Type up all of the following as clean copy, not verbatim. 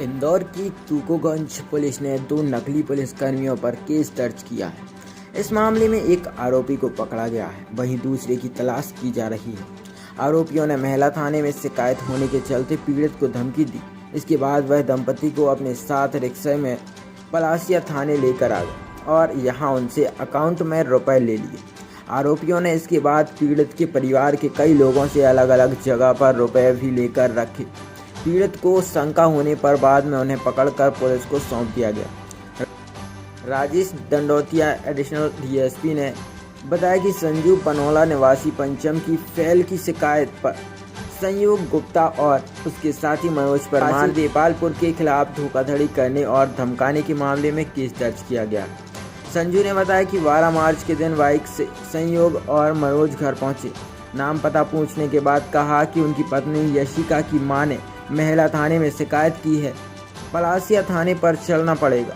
इंदौर की तुकोगंज पुलिस ने 2 नकली पुलिसकर्मियों पर केस दर्ज किया है। इस मामले में एक आरोपी को पकड़ा गया है, वहीं दूसरे की तलाश की जा रही है। आरोपियों ने महिला थाने में शिकायत होने के चलते पीड़ित को धमकी दी। इसके बाद वह दंपति को अपने साथ रिक्शे में पलासिया थाने लेकर आ गए और यहां उनसे अकाउंट में रुपए ले लिए। आरोपियों ने इसके बाद पीड़ित के परिवार के कई लोगों से अलग अलग जगह पर रुपए भी लेकर रखे। पीड़ित को शंका होने पर बाद में उन्हें पकड़कर पुलिस को सौंप दिया गया। राजेश दंडोतिया एडिशनल डीएसपी ने बताया कि संजू पनोला निवासी पंचम की फैल की शिकायत पर संयोग गुप्ता और उसके साथी मनोज परमार देपालपुर के खिलाफ धोखाधड़ी करने और धमकाने के मामले में केस दर्ज किया गया। संजू ने बताया कि 12 मार्च के दिन बाइक से संयोग और मनोज घर पहुंचे। नाम पता पूछने के बाद कहा कि उनकी पत्नी यशिका की मां ने महिला थाने में शिकायत की है, पलासिया थाने पर चलना पड़ेगा।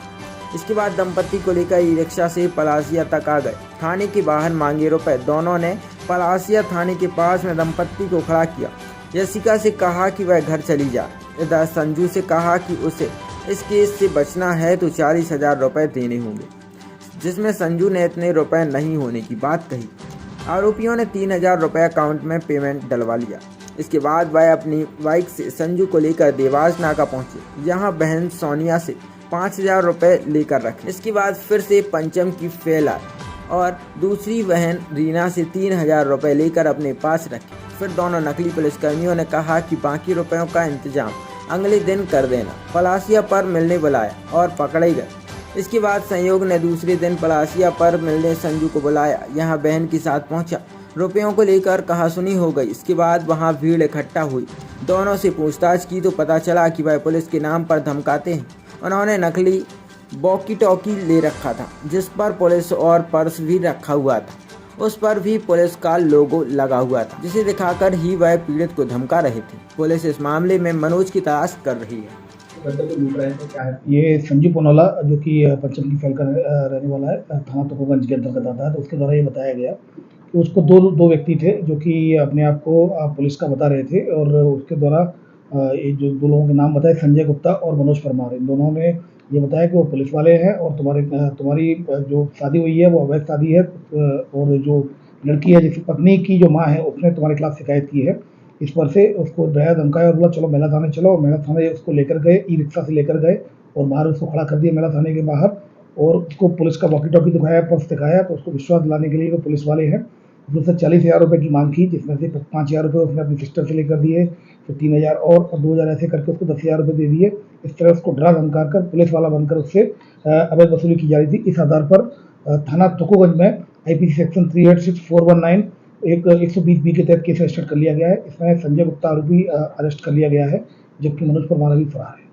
इसके बाद दंपति को लेकर ई रिक्शा से पलासिया तक आ गए। थाने के बाहर मांगे रुपए। दोनों ने पलासिया थाने के पास में दंपति को खड़ा किया। यशिका से कहा कि वह घर चली जाए। इधर संजू से कहा कि उसे इस केस से बचना है तो 40,000 रुपए देने होंगे, जिसमें संजू ने इतने रुपए नहीं होने की बात कही। आरोपियों ने 3,000 रुपये अकाउंट में पेमेंट डलवा लिया। इसके बाद वह अपनी बाइक से संजू को लेकर देवास नाका पहुंचे। यहां बहन सोनिया से 5,000 रुपये लेकर रखे। इसके बाद फिर से पंचम की फैल आई और दूसरी बहन रीना से 3,000 रुपये लेकर अपने पास रखे। फिर दोनों नकली पुलिसकर्मियों ने कहा कि बाकी रुपयों का इंतजाम अगले दिन कर देना। पलासिया पर मिलने बुलाया और पकड़े गए। इसके बाद संयोग ने दूसरे दिन पलासिया पर मिलने संजू को बुलाया। यहाँ बहन के साथ पहुंचा। रुपयों को लेकर कहासुनी हो गई। इसके बाद वहां भीड़ इकट्ठा हुई। दोनों से पूछताछ की तो पता चला कि वह पुलिस के नाम पर धमकाते हैं। उन्होंने नकली वॉकी टॉकी ले रखा था, जिस पर पुलिस और पर्स भी रखा हुआ था। उस पर भी पुलिस का लोगो लगा हुआ था, जिसे दिखाकर ही वह पीड़ित को धमका रहे थे। पुलिस इस मामले में मनोज की तलाश कर रही है। ये संजू पनोला जो कि पंचम की फैल का रहने वाला है, थाना तुकोगंज के अंतर्गत आता है। तो उसके द्वारा ये बताया गया कि उसको दो व्यक्ति थे जो कि अपने आप को पुलिस का बता रहे थे, और उसके द्वारा ये जो 2 लोगों के नाम बताए, संजय गुप्ता और मनोज परमार, इन दोनों ने ये बताया कि वो पुलिस वाले हैं और तुम्हारी जो शादी हुई है वो अवैध शादी है, और जो लड़की है जिसकी पत्नी की जो माँ है उसने तुम्हारे खिलाफ शिकायत की है। इस पर से उसको डराया धमकाया और बोला चलो महिला थाने चलो। महिला थाने उसको लेकर गए, ई रिक्शा से लेकर गए और बाहर उसको खड़ा कर दिया महिला थाने के बाहर, और उसको पुलिस का वॉकी टॉकी दिखाया, पर्स दिखाया। तो उसको विश्वास दिलाने के लिए वो पुलिस वाले हैं, उससे 40,000 रुपये की मांग की, जिसमें से 5,000 रुपये उसने अपनी सिस्टर से लेकर दिए, फिर 3,000 और 2,000 ऐसे करके उसको 10,000 रुपये दे दिए। इस तरह उसको डरा धमका कर पुलिस वाला बनकर उससे अवैध वसूली की जा रही थी। इस आधार पर थाना तुकोगंज में आईपीसी सेक्शन 386-419 एक 120B के तहत केस रजिस्टर कर लिया गया है। इसमें संजय गुप्ता आरोपी अरेस्ट कर लिया गया है, जबकि मनोज परमार अभी फरार है।